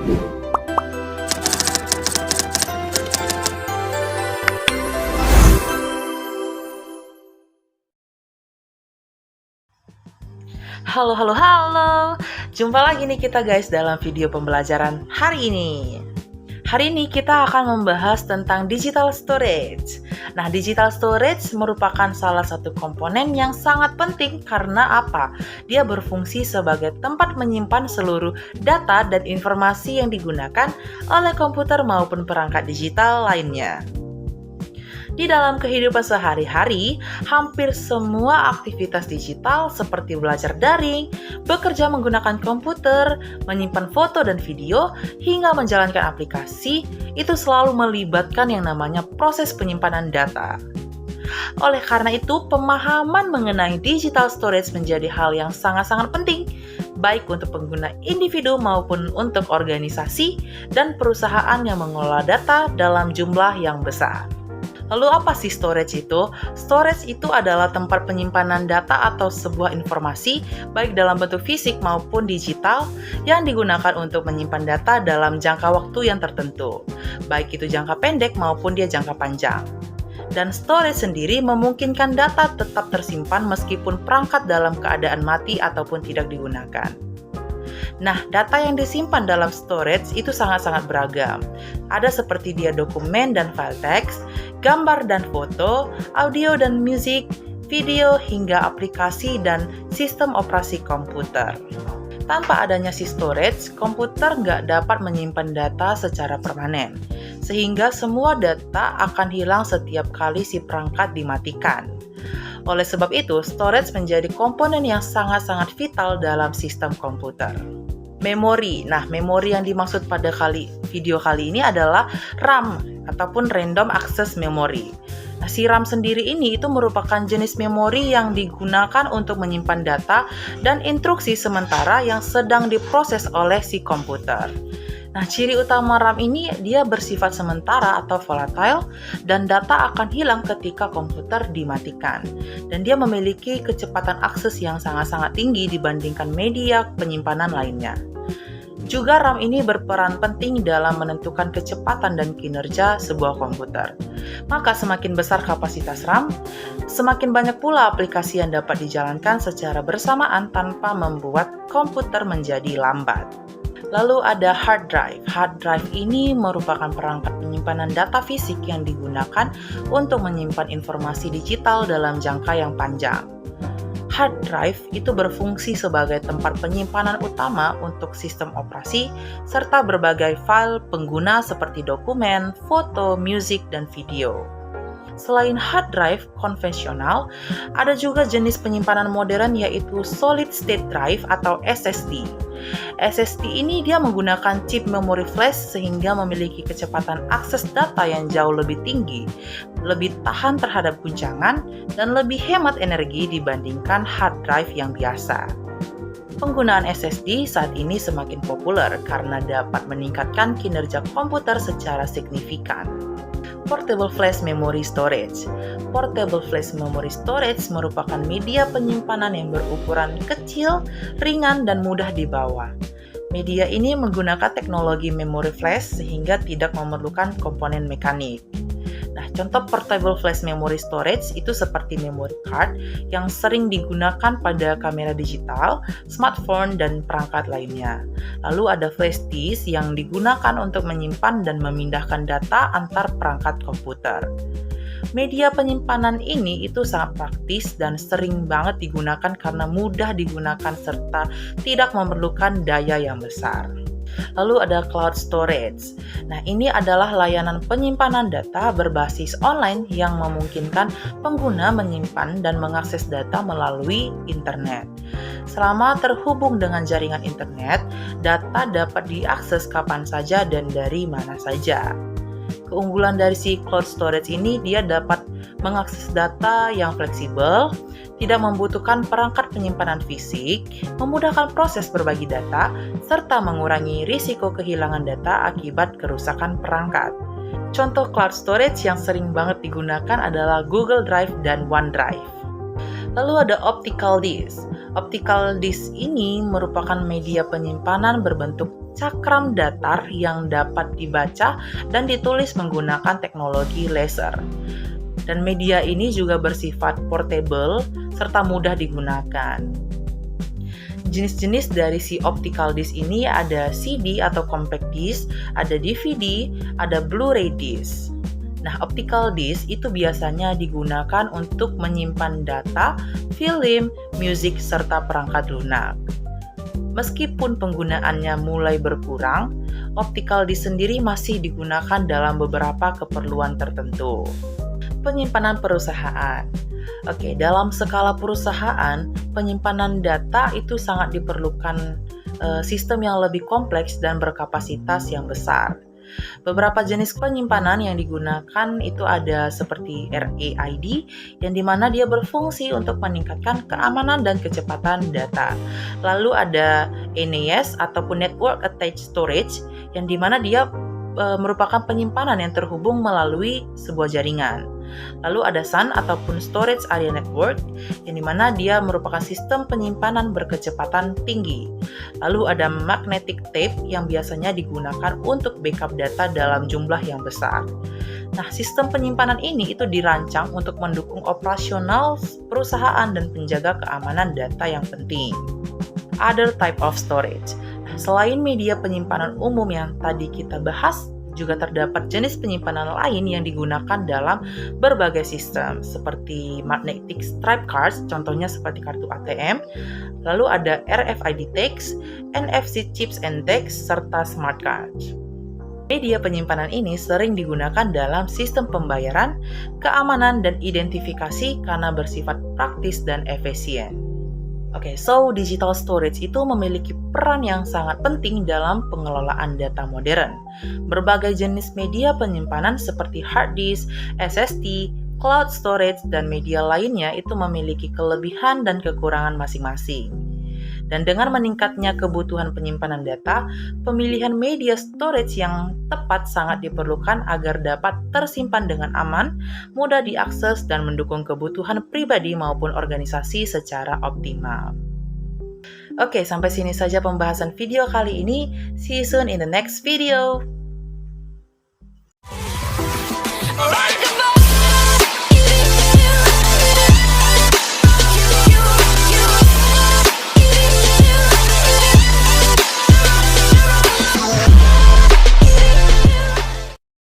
Halo, halo, halo. Jumpa lagi nih kita guys dalam video pembelajaran hari ini. Hari ini kita akan membahas tentang digital storage. Nah, digital storage merupakan salah satu komponen yang sangat penting karena apa? Dia berfungsi sebagai tempat menyimpan seluruh data dan informasi yang digunakan oleh komputer maupun perangkat digital lainnya. Di dalam kehidupan sehari-hari, hampir semua aktivitas digital seperti belajar daring, bekerja menggunakan komputer, menyimpan foto dan video, hingga menjalankan aplikasi, itu selalu melibatkan yang namanya proses penyimpanan data. Oleh karena itu, pemahaman mengenai digital storage menjadi hal yang sangat-sangat penting, baik untuk pengguna individu maupun untuk organisasi dan perusahaan yang mengelola data dalam jumlah yang besar. Lalu apa sih storage itu? Storage itu adalah tempat penyimpanan data atau sebuah informasi baik dalam bentuk fisik maupun digital yang digunakan untuk menyimpan data dalam jangka waktu yang tertentu, baik itu jangka pendek maupun dia jangka panjang. Dan storage sendiri memungkinkan data tetap tersimpan meskipun perangkat dalam keadaan mati ataupun tidak digunakan. Nah, data yang disimpan dalam storage itu sangat-sangat beragam. Ada seperti dia dokumen dan file teks, gambar dan foto, audio dan musik, video hingga aplikasi dan sistem operasi komputer. Tanpa adanya si storage, komputer nggak dapat menyimpan data secara permanen, sehingga semua data akan hilang setiap kali si perangkat dimatikan. Oleh sebab itu, storage menjadi komponen yang sangat-sangat vital dalam sistem komputer. Memori. Nah, memori yang dimaksud pada video kali ini adalah RAM ataupun Random Access Memory. Nah, si RAM sendiri ini itu merupakan jenis memori yang digunakan untuk menyimpan data dan instruksi sementara yang sedang diproses oleh si komputer. Nah, ciri utama RAM ini dia bersifat sementara atau volatile dan data akan hilang ketika komputer dimatikan. Dan dia memiliki kecepatan akses yang sangat-sangat tinggi dibandingkan media penyimpanan lainnya. Juga RAM ini berperan penting dalam menentukan kecepatan dan kinerja sebuah komputer. Maka semakin besar kapasitas RAM, semakin banyak pula aplikasi yang dapat dijalankan secara bersamaan tanpa membuat komputer menjadi lambat. Lalu ada hard drive. Hard drive ini merupakan perangkat penyimpanan data fisik yang digunakan untuk menyimpan informasi digital dalam jangka yang panjang. Hard drive itu berfungsi sebagai tempat penyimpanan utama untuk sistem operasi serta berbagai file pengguna seperti dokumen, foto, musik, dan video. Selain hard drive konvensional, ada juga jenis penyimpanan modern yaitu solid state drive atau SSD. SSD ini dia menggunakan chip memori flash sehingga memiliki kecepatan akses data yang jauh lebih tinggi, lebih tahan terhadap guncangan, dan lebih hemat energi dibandingkan hard drive yang biasa. Penggunaan SSD saat ini semakin populer karena dapat meningkatkan kinerja komputer secara signifikan. Portable Flash Memory Storage. Portable Flash Memory Storage merupakan media penyimpanan yang berukuran kecil, ringan, dan mudah dibawa. Media ini menggunakan teknologi memori flash sehingga tidak memerlukan komponen mekanik. Nah, contoh portable flash memory storage itu seperti memory card yang sering digunakan pada kamera digital, smartphone, dan perangkat lainnya. Lalu ada flash disk yang digunakan untuk menyimpan dan memindahkan data antar perangkat komputer. Media penyimpanan ini itu sangat praktis dan sering banget digunakan karena mudah digunakan serta tidak memerlukan daya yang besar. Lalu ada cloud storage. Nah, ini adalah layanan penyimpanan data berbasis online yang memungkinkan pengguna menyimpan dan mengakses data melalui internet. Selama terhubung dengan jaringan internet, data dapat diakses kapan saja dan dari mana saja. Keunggulan dari si cloud storage ini, dia dapat mengakses data yang fleksibel, tidak membutuhkan perangkat penyimpanan fisik, memudahkan proses berbagi data, serta mengurangi risiko kehilangan data akibat kerusakan perangkat. Contoh cloud storage yang sering banget digunakan adalah Google Drive dan OneDrive. Lalu ada optical disk. Optical disk ini merupakan media penyimpanan berbentuk cakram datar yang dapat dibaca dan ditulis menggunakan teknologi laser. Dan media ini juga bersifat portable serta mudah digunakan. Jenis-jenis dari si optical disc ini ada CD atau compact disc, ada DVD, ada Blu-ray disc. Nah, optical disc itu biasanya digunakan untuk menyimpan data, film, musik, serta perangkat lunak. Meskipun penggunaannya mulai berkurang, optical disc sendiri masih digunakan dalam beberapa keperluan tertentu. Penyimpanan perusahaan. Oke, dalam skala perusahaan, penyimpanan data itu sangat diperlukan sistem yang lebih kompleks dan berkapasitas yang besar. Beberapa jenis penyimpanan yang digunakan itu ada seperti RAID, yang dimana dia berfungsi untuk meningkatkan keamanan dan kecepatan data. Lalu ada NAS ataupun Network Attached Storage, yang dimana dia merupakan penyimpanan yang terhubung melalui sebuah jaringan. Lalu ada SAN ataupun Storage Area Network, yang dimana dia merupakan sistem penyimpanan berkecepatan tinggi. Lalu ada magnetic tape yang biasanya digunakan untuk backup data dalam jumlah yang besar. Nah, sistem penyimpanan ini itu dirancang untuk mendukung operasional perusahaan dan penjaga keamanan data yang penting. Other type of storage. Selain media penyimpanan umum yang tadi kita bahas, juga terdapat jenis penyimpanan lain yang digunakan dalam berbagai sistem, seperti magnetic stripe cards, contohnya seperti kartu ATM, lalu ada RFID tags, NFC chips and tags, serta smart cards. Media penyimpanan ini sering digunakan dalam sistem pembayaran, keamanan, dan identifikasi karena bersifat praktis dan efisien. Oke, so digital storage itu memiliki peran yang sangat penting dalam pengelolaan data modern. Berbagai jenis media penyimpanan seperti hard disk, SSD, cloud storage, dan media lainnya itu memiliki kelebihan dan kekurangan masing-masing. Dan dengan meningkatnya kebutuhan penyimpanan data, pemilihan media storage yang tepat sangat diperlukan agar dapat tersimpan dengan aman, mudah diakses, dan mendukung kebutuhan pribadi maupun organisasi secara optimal. Oke, sampai sini saja pembahasan video kali ini. See you soon in the next video.